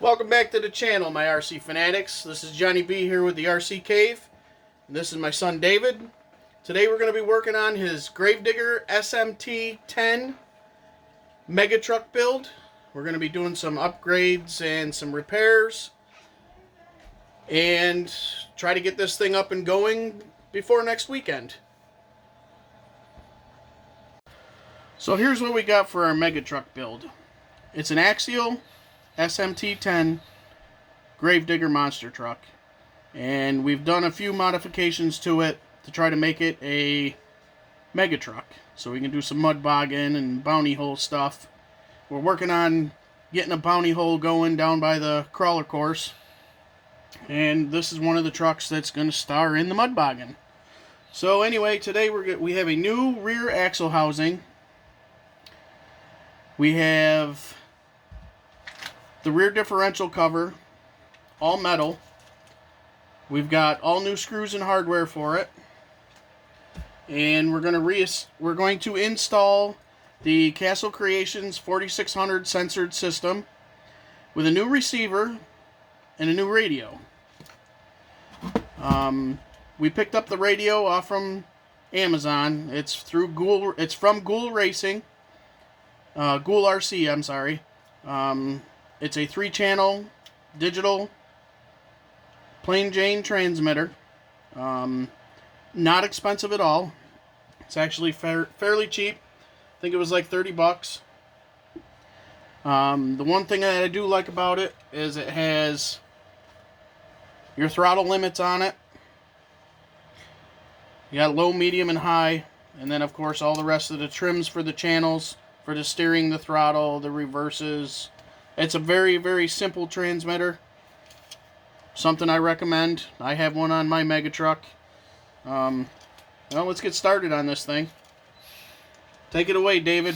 Welcome back to the channel, my RC fanatics. This is Johnny B here with the RC Cave. And this is my son David. Today we're going to be working on his Gravedigger SMT10 mega truck build. We're going to be doing some upgrades and some repairs and try to get this thing up and going before next weekend. So here's what we got for our mega truck build. It's an Axial SMT10 Gravedigger monster truck, and we've done a few modifications to it to try to make it a mega truck so we can do some mud bogging and bounty hole stuff. We're working on getting a bounty hole going down by the crawler course, and this is one of the trucks that's going to star in the mud bogging. So anyway, today we have a new rear axle housing. We have the rear differential cover, all metal. We've got all new screws and hardware for it, and we're going to install the Castle Creations 4600 censored system with a new receiver and a new radio. We picked up the radio off from Amazon. It's from Ghoul Racing, Ghoul RC. I'm sorry. It's a 3-channel digital plain Jane transmitter. Not expensive at all. It's actually fairly cheap. I think it was like 30 bucks. The one thing that I do like about it is it has your throttle limits on it. You got low, medium, and high. And then, of course, all the rest of the trims for the channels, for the steering, the throttle, the reverses. It's a very, very simple transmitter. Something I recommend. I have one on my mega truck. Well, let's get started on this thing. Take it away, David.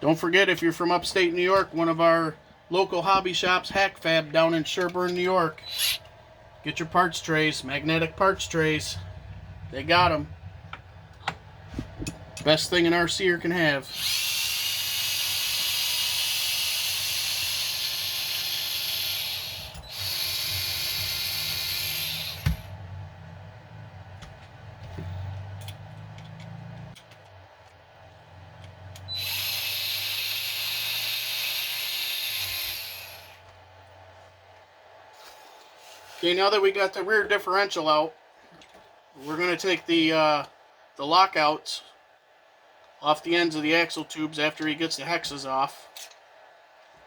Don't forget, if you're from upstate New York, one of our local hobby shops, Hack Fab, down in Sherburne, New York. Get your parts trays, magnetic parts trays. They got them. Best thing an RCer can have. Okay, now that we got the rear differential out, we're going to take the lockouts off the ends of the axle tubes after he gets the hexes off.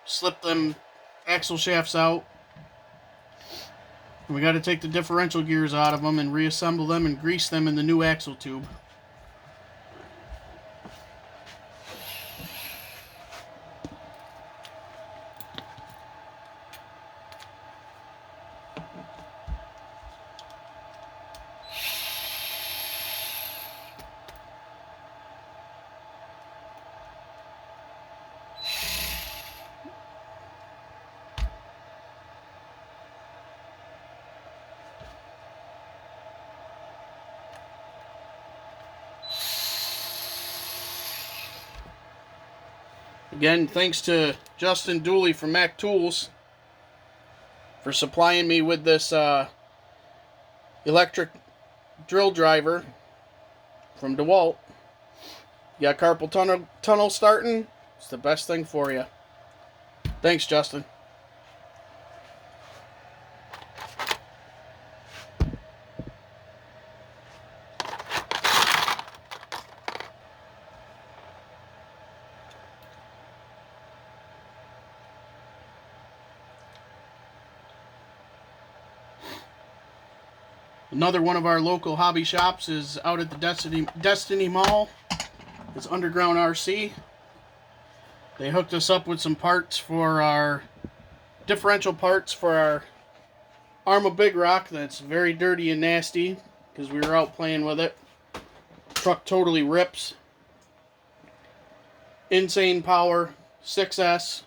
Slip them axle shafts out. And we got to take the differential gears out of them and reassemble them and grease them in the new axle tube. Again, thanks to Justin Dooley from Mac Tools for supplying me with this electric drill driver from DeWalt. You got carpal tunnel starting? It's the best thing for you. Thanks, Justin. Another one of our local hobby shops is out at the Destiny Mall. It's Underground RC. They hooked us up with some parts for our differential parts for our Arma Big Rock that's very dirty and nasty because we were out playing with it. Truck totally rips. Insane power, 6S.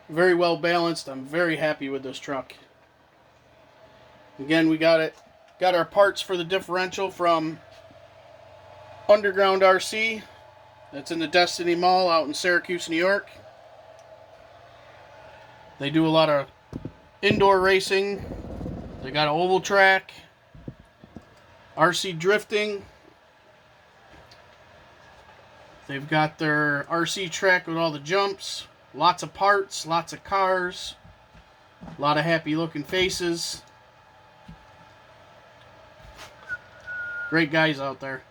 Very well balanced. I'm very happy with this truck. Again, we got our parts for the differential from Underground RC. That's in the Destiny Mall out in Syracuse, New York. They do a lot of indoor racing. They got an oval track, RC drifting. They've got their RC track with all the jumps, lots of parts, lots of cars, a lot of happy looking faces. Great guys out there.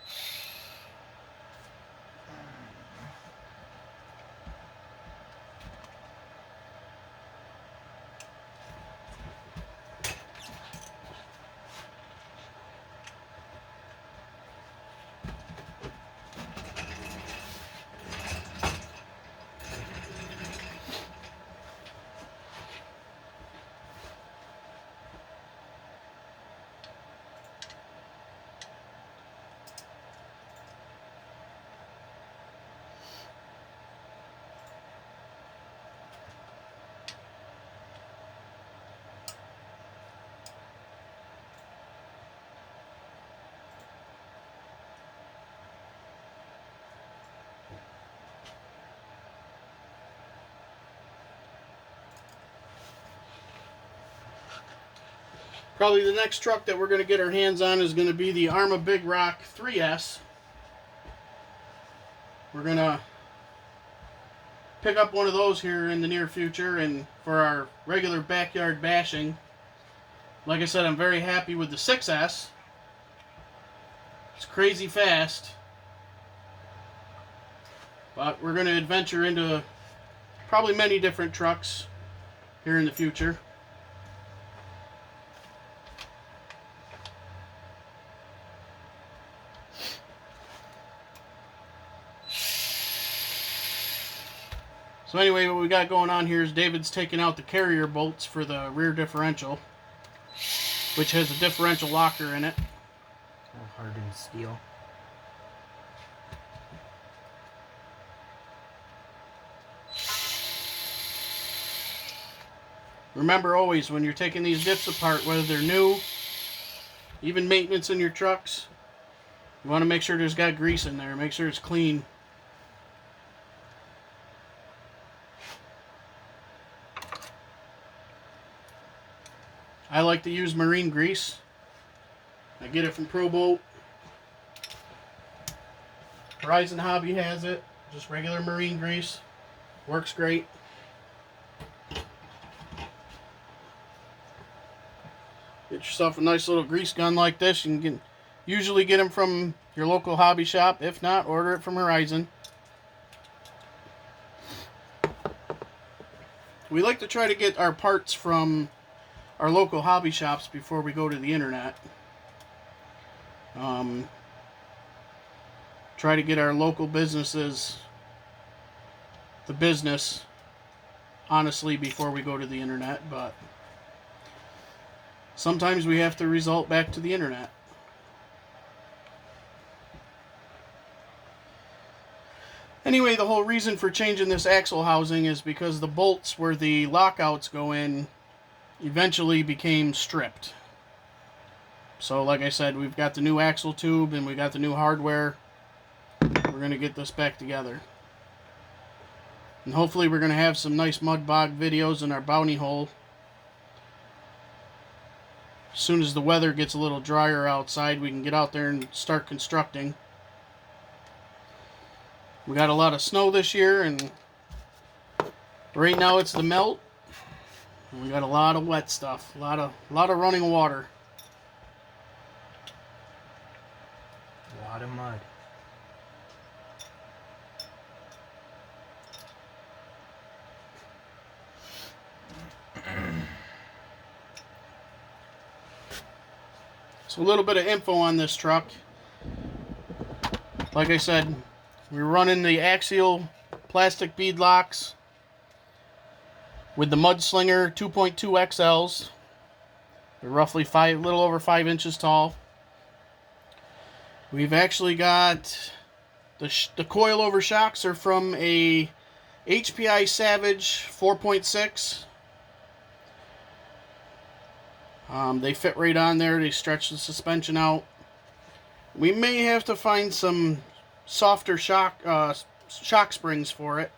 Probably the next truck that we're going to get our hands on is going to be the Arma Big Rock 3S. We're going to pick up one of those here in the near future and for our regular backyard bashing. Like I said, I'm very happy with the 6S. It's crazy fast. But we're going to adventure into probably many different trucks here in the future. So anyway, what we got going on here is David's taking out the carrier bolts for the rear differential, which has a differential locker in it. All hardened steel. Remember always, when you're taking these diffs apart, whether they're new, even maintenance in your trucks, you want to make sure there's got grease in there. Make sure it's clean. I like to use marine grease. I get it from Pro Boat. Horizon Hobby has it. Just regular marine grease. Works great. Get yourself a nice little grease gun like this. You can usually get them from your local hobby shop. If not, order it from Horizon. We like to try to get our parts from our local hobby shops before we go to the internet. Try to get our local businesses the business honestly before we go to the internet, but sometimes we have to resort back to the internet. Anyway, the whole reason for changing this axle housing is because the bolts where the lockouts go in eventually became stripped. So like I said, we've got the new axle tube and we got the new hardware. We're going to get this back together. And hopefully we're going to have some nice mud bog videos in our bounty hole. As soon as the weather gets a little drier outside, we can get out there and start constructing. We got a lot of snow this year, and right now it's the melt. And we got a lot of wet stuff, a lot of running water. A lot of mud. So a little bit of info on this truck. Like I said, we're running the Axial plastic bead locks with the Mudslinger 2.2 XLs. They're roughly a little over 5 inches tall. We've actually got the coilover shocks are from a HPI Savage 4.6. They fit right on there. They stretch the suspension out. We may have to find some softer shock springs for it.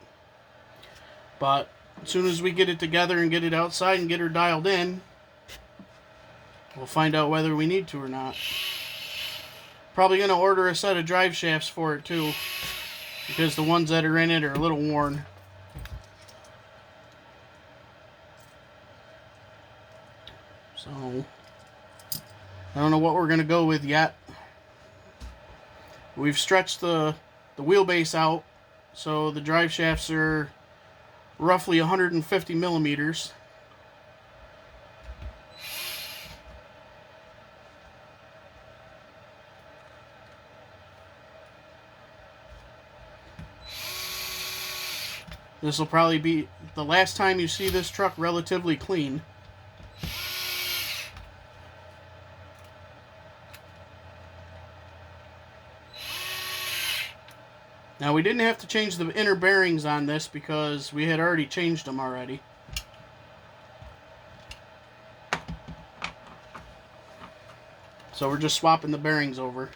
But as soon as we get it together and get it outside and get her dialed in, we'll find out whether we need to or not. Probably going to order a set of drive shafts for it too, because the ones that are in it are a little worn. So, I don't know what we're going to go with yet. We've stretched the wheelbase out, so the drive shafts are roughly 150 millimeters. This will probably be the last time you see this truck relatively clean. Now, we didn't have to change the inner bearings on this because we had already changed them already. So we're just swapping the bearings over.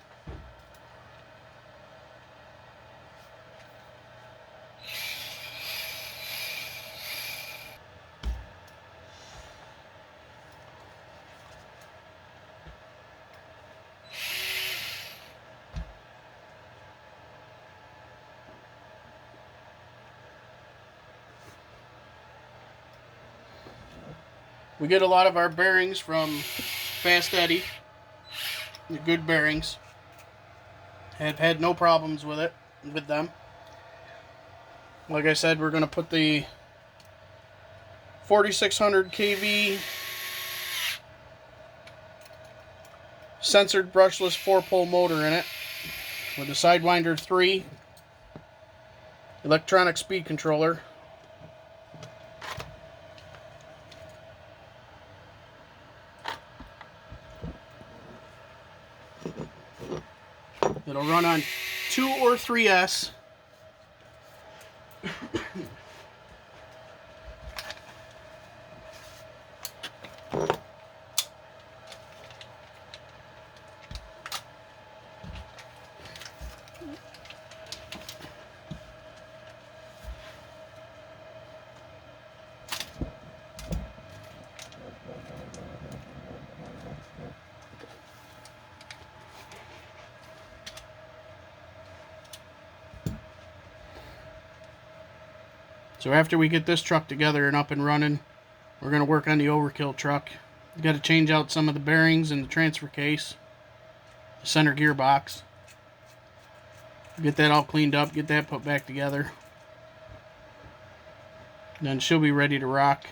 We get a lot of our bearings from Fast Eddie. They're good bearings. Have had no problems with them. Like I said, we're going to put the 4600 kV censored brushless 4-pole motor in it with a Sidewinder 3 electronic speed controller. It'll run on 2 or 3S. So after we get this truck together and up and running, we're going to work on the overkill truck. We've got to change out some of the bearings in the transfer case, the center gearbox. Get that all cleaned up, get that put back together. Then she'll be ready to rock.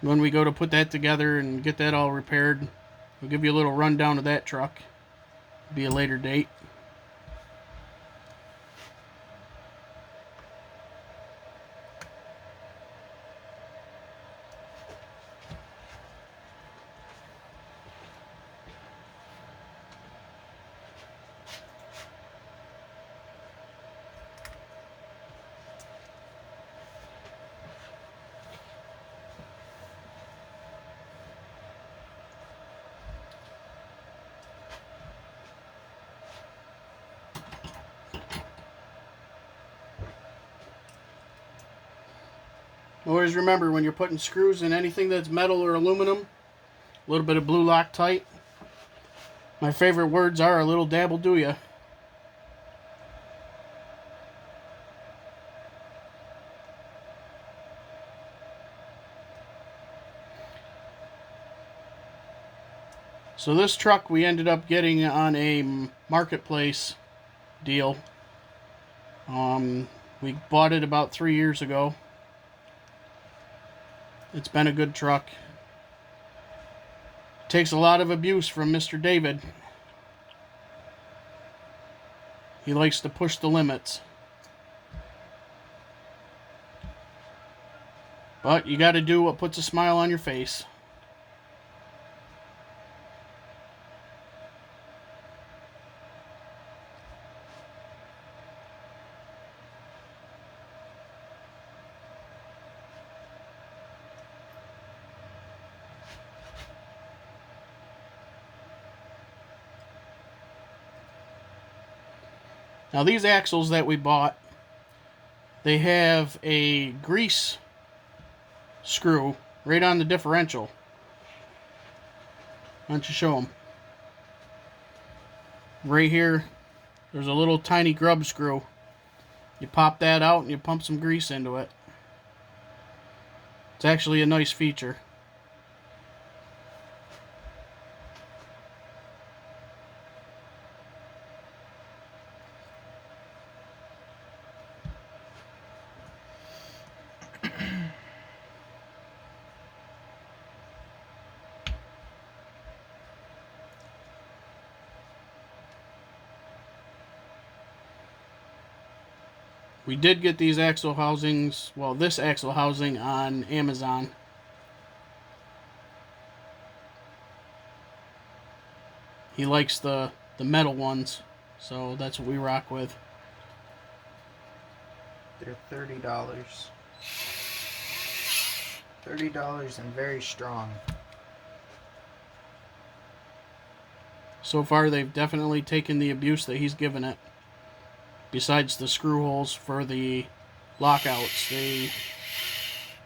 When we go to put that together and get that all repaired, we'll give you a little rundown of that truck. It'll be a later date. Always remember, when you're putting screws in anything that's metal or aluminum, a little bit of blue Loctite. My favorite words are a little dabble do ya. So this truck we ended up getting on a marketplace deal. We bought it about 3 years ago. It's been a good truck. Takes a lot of abuse from Mr. David. He likes to push the limits. But you got to do what puts a smile on your face. Now these axles that we bought, they have a grease screw right on the differential. Why don't you show them? Right here, there's a little tiny grub screw. You pop that out and you pump some grease into it. It's actually a nice feature. We did get these axle housings, well, this axle housing on Amazon. He likes the metal ones, so that's what we rock with. They're $30. $30 and very strong. So far, they've definitely taken the abuse that he's given it. Besides the screw holes for the lockouts, they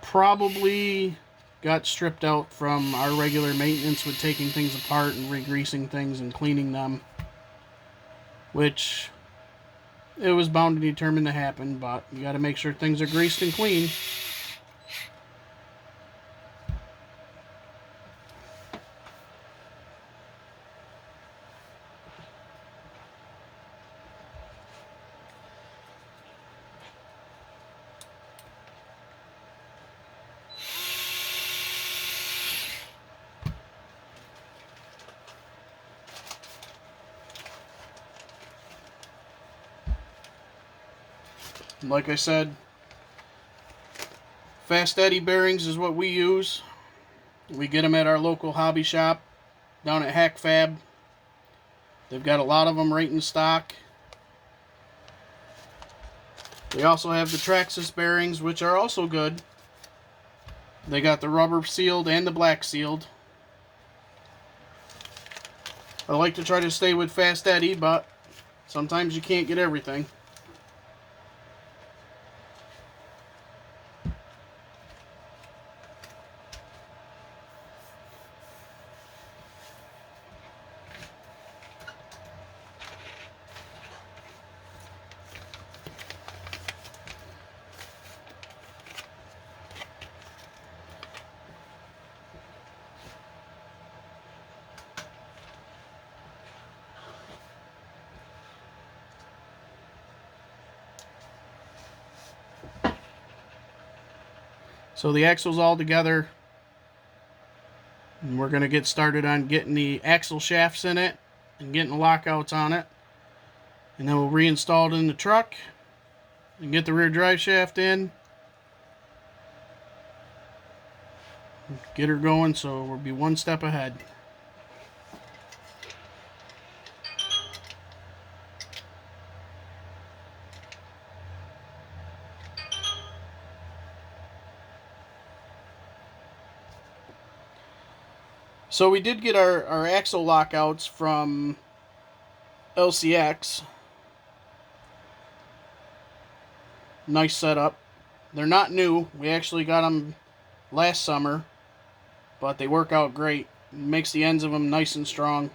probably got stripped out from our regular maintenance with taking things apart and re-greasing things and cleaning them, which it was bound and determined to happen, but you got to make sure things are greased and clean. Like I said, fast eddy bearings is what we use. We get them at our local hobby shop down at Hack Fab. They've got a lot of them right in stock. They also have the Traxxas bearings, which are also good. They got the rubber sealed and the black sealed. I like to try to stay with fast eddy, but sometimes you can't get everything. So the axle's all together, and we're going to get started on getting the axle shafts in it and getting the lockouts on it, and then we'll reinstall it in the truck and get the rear drive shaft in, get her going, so we'll be one step ahead. So we did get our axle lockouts from LCX. Nice setup. They're not new. We actually got them last summer, but they work out great. It makes the ends of them nice and strong.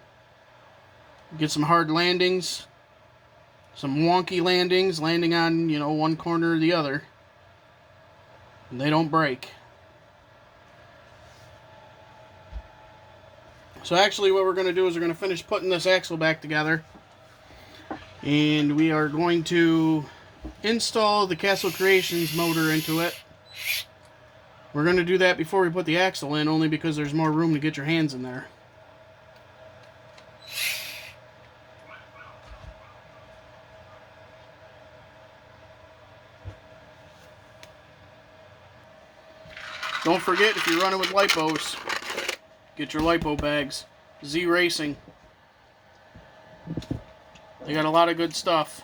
Get some hard landings, some wonky landings, landing on, one corner or the other. And they don't break. So actually what we're going to do is we're going to finish putting this axle back together. And we are going to install the Castle Creations motor into it. We're going to do that before we put the axle in, only because there's more room to get your hands in there. Don't forget, if you're running with lipos, get your lipo bags. Z Racing. They got a lot of good stuff.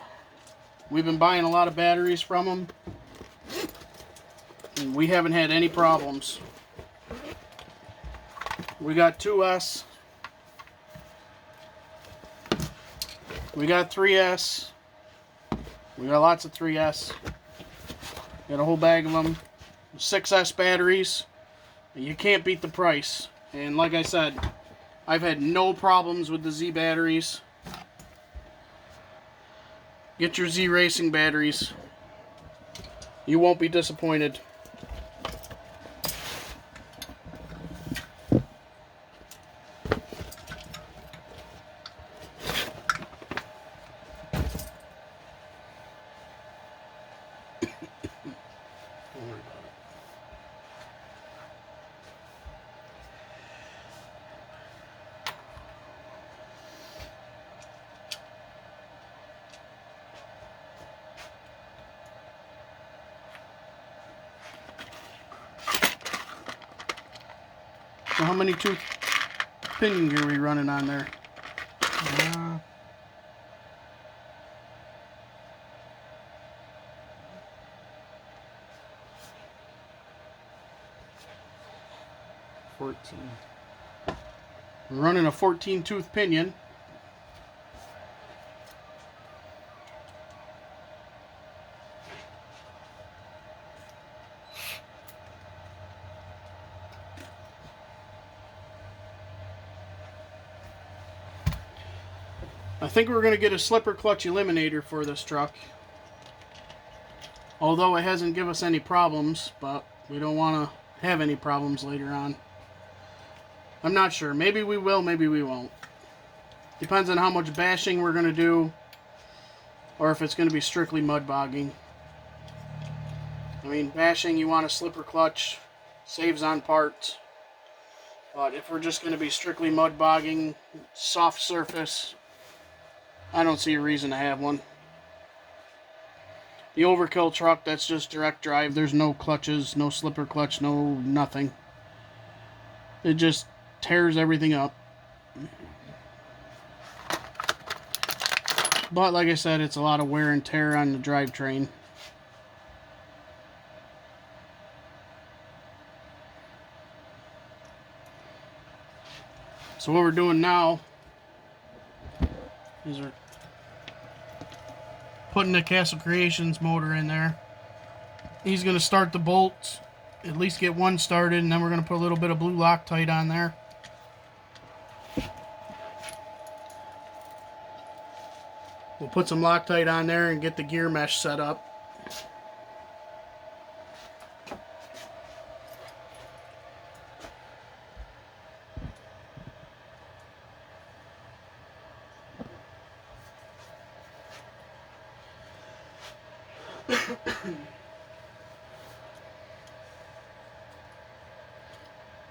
We've been buying a lot of batteries from them, and we haven't had any problems. We got 2S. We got 3S. We got lots of 3S. Got a whole bag of them. 6S batteries. You can't beat the price. And like I said, I've had no problems with the Z batteries. Get your Z Racing batteries. You won't be disappointed. So how many tooth pinion gear are we running on there? 14. We're running a 14 tooth pinion. I think we're going to get a slipper clutch eliminator for this truck. Although it hasn't given us any problems, but we don't want to have any problems later on. I'm not sure. Maybe we will, maybe we won't. Depends on how much bashing we're going to do, or if it's going to be strictly mud bogging. I mean, bashing, you want a slipper clutch, saves on parts. But if we're just going to be strictly mud bogging, soft surface, I don't see a reason to have one. The overkill truck, that's just direct drive. There's no clutches, no slipper clutch, no nothing. It just tears everything up. But like I said, it's a lot of wear and tear on the drivetrain. So what we're doing now is we're putting the Castle Creations motor in there. He's going to start the bolts, at least get one started, and then we're going to put a little bit of blue Loctite on there. We'll put some Loctite on there and get the gear mesh set up.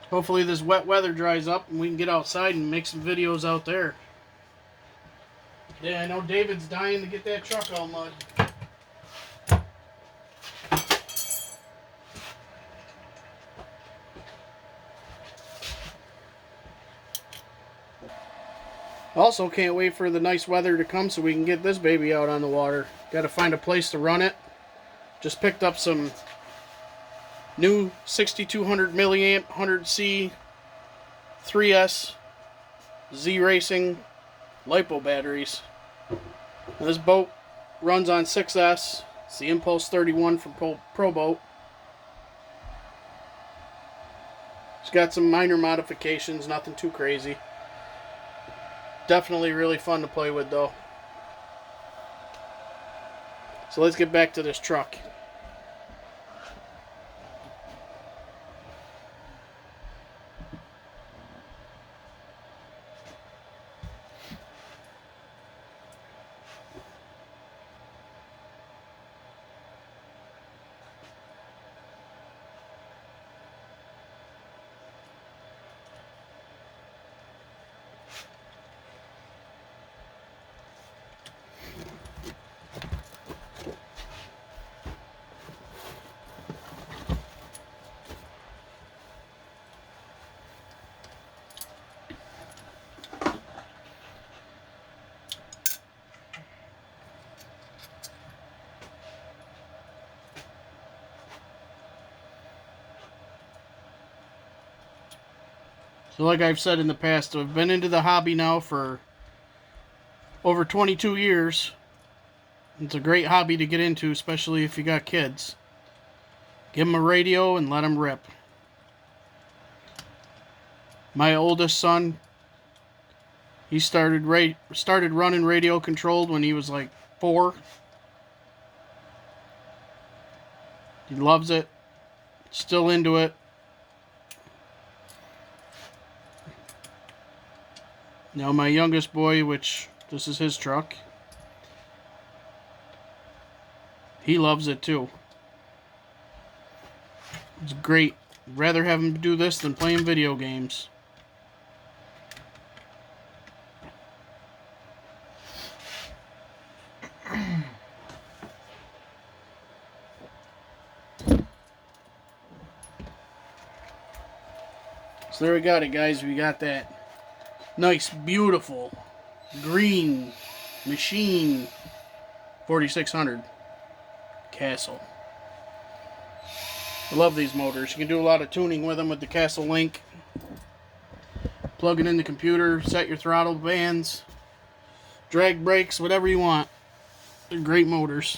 Hopefully this wet weather dries up and we can get outside and make some videos out there. Yeah, I know David's dying to get that truck all mud. Also can't wait for the nice weather to come so we can get this baby out on the water. Got to find a place to run it. Just picked up some new 6200 milliamp 100C 3S Z Racing LiPo batteries. Now this boat runs on 6S. It's the Impulse 31 from Pro Boat. It's got some minor modifications, nothing too crazy. Definitely really fun to play with though. So let's get back to this truck. So like I've said in the past, I've been into the hobby now for over 22 years. It's a great hobby to get into, especially if you got kids. Give them a radio and let them rip. My oldest son, he started running radio controlled when he was like 4. He loves it. Still into it. Now my youngest boy, which this is his truck, he loves it too. It's great. I'd rather have him do this than playing video games. So there we got it, guys. We got that nice, beautiful, green machine 4600 Castle. I love these motors. You can do a lot of tuning with them with the Castle Link. Plug it in the computer, set your throttle bands, drag brakes, whatever you want. They're great motors.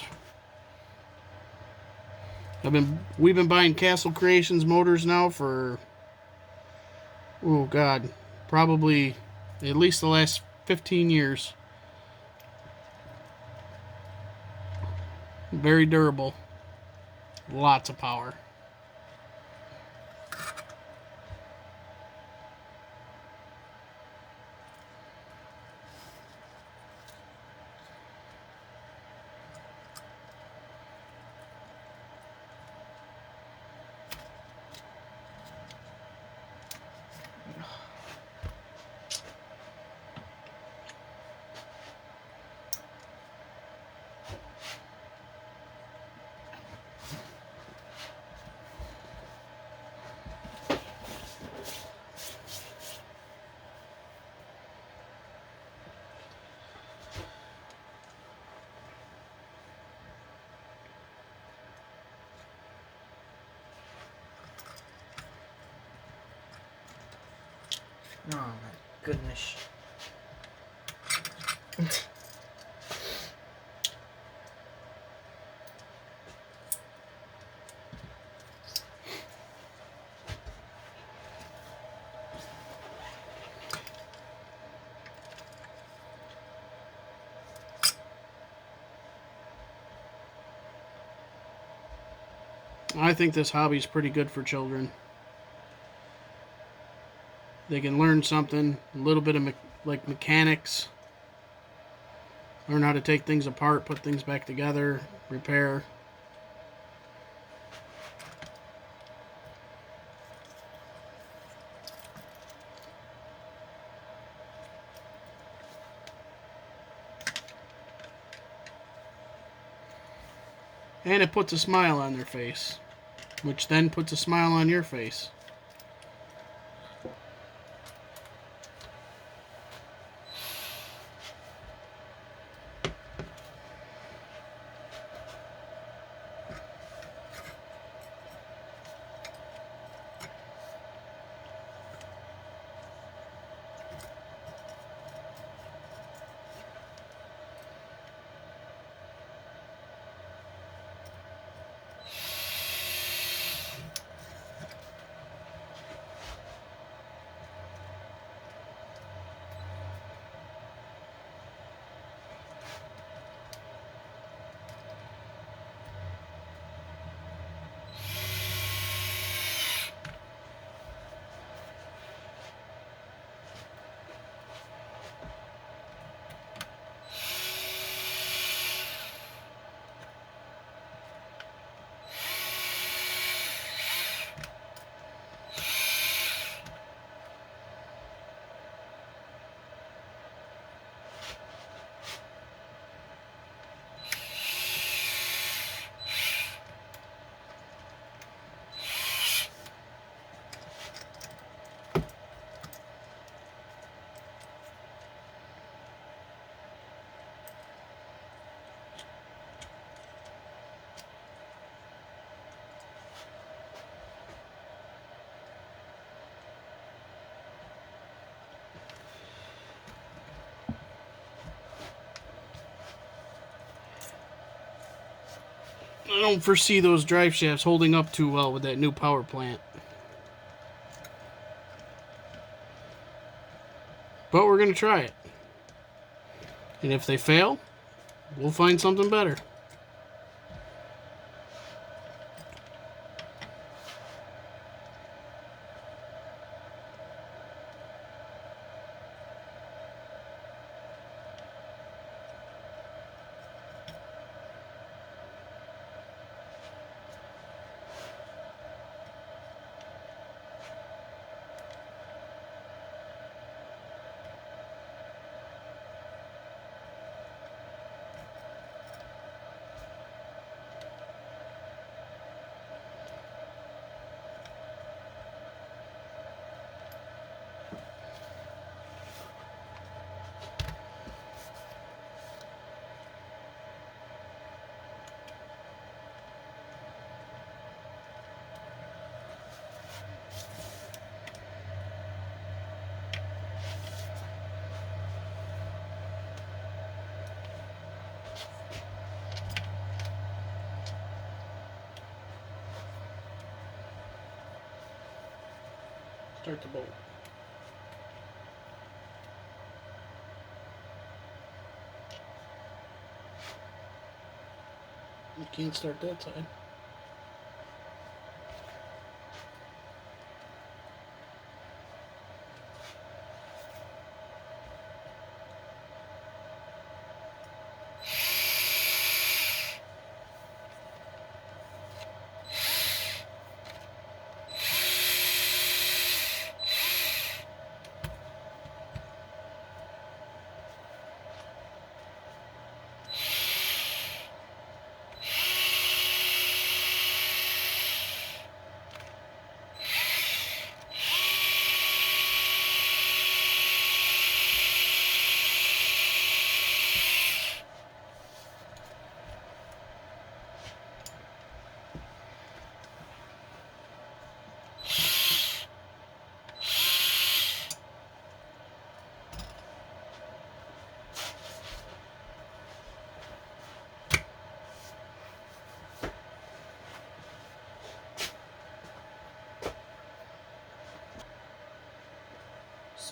We've been buying Castle Creations motors now for, oh God, probably at least the last 15 years. Very durable. Lots of power. Oh my goodness. I think this hobby is pretty good for children. They can learn something, a little bit of like mechanics, learn how to take things apart, put things back together, repair. And it puts a smile on their face, which then puts a smile on your face. I don't foresee those drive shafts holding up too well with that new power plant. But we're going to try it. And if they fail, we'll find something better. Start the bolt. You can't start that side.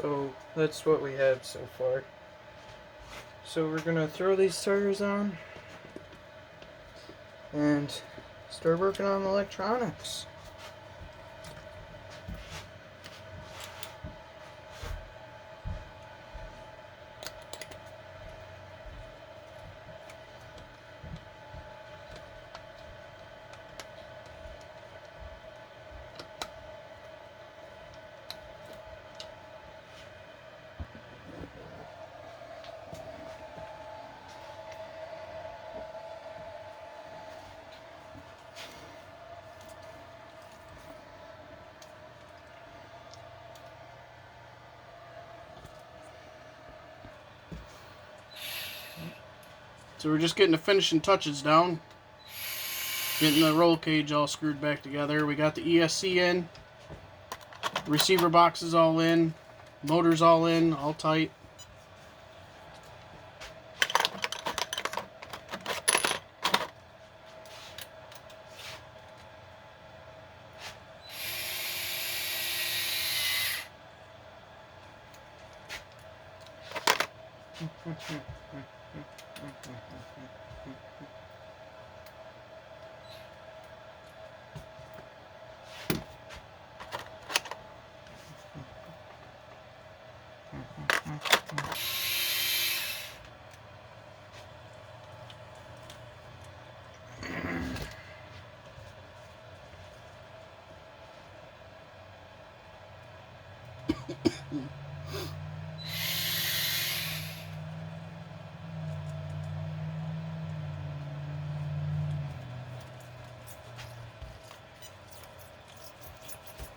So that's what we have so far. So we're gonna throw these tires on and start working on the electronics. So we're just getting the finishing touches down. Getting the roll cage all screwed back together. We got the ESC in. Receiver boxes all in. Motors all in, all tight.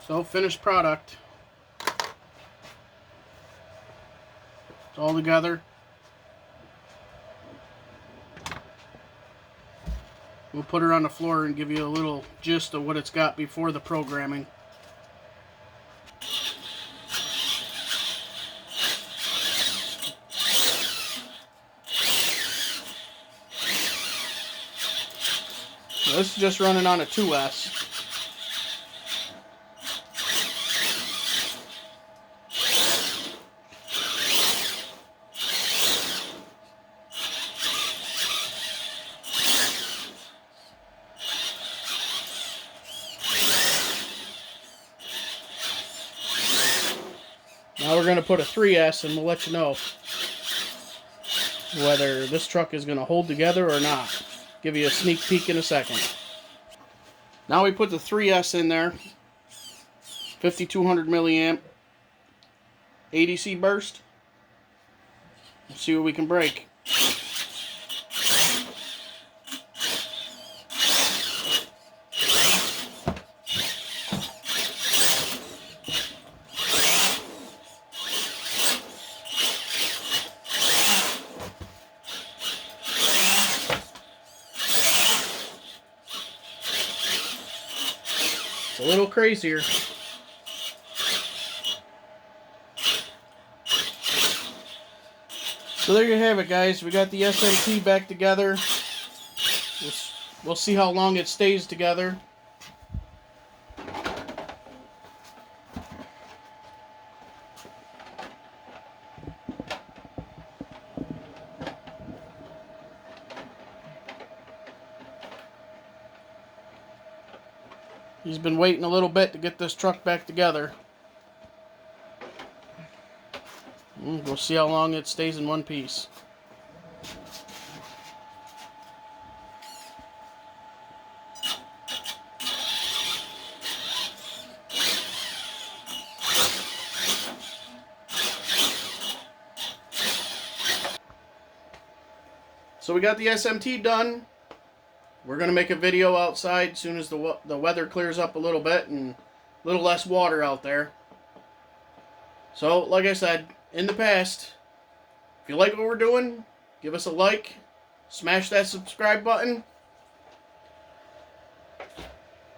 So, finished product. It's all together. We'll put her on the floor and give you a little gist of what it's got before the programming. This is just running on a 2S. Now we're going to put a 3S and we'll let you know whether this truck is going to hold together or not. Give you a sneak peek in a second. Now we put the 3S in there. 5200 milliamp ADC burst. Let's see what we can break. It's a little crazier. So there you have it, guys. We got the SMT back together. We'll see how long it stays together. He's been waiting a little bit to get this truck back together. We'll see how long it stays in one piece. So we got the SMT done. We're going to make a video outside as soon as the weather clears up a little bit and a little less water out there. So, like I said, in the past, if you like what we're doing, give us a like, smash that subscribe button.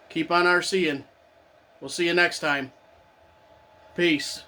Keep on RCing. We'll see you next time. Peace.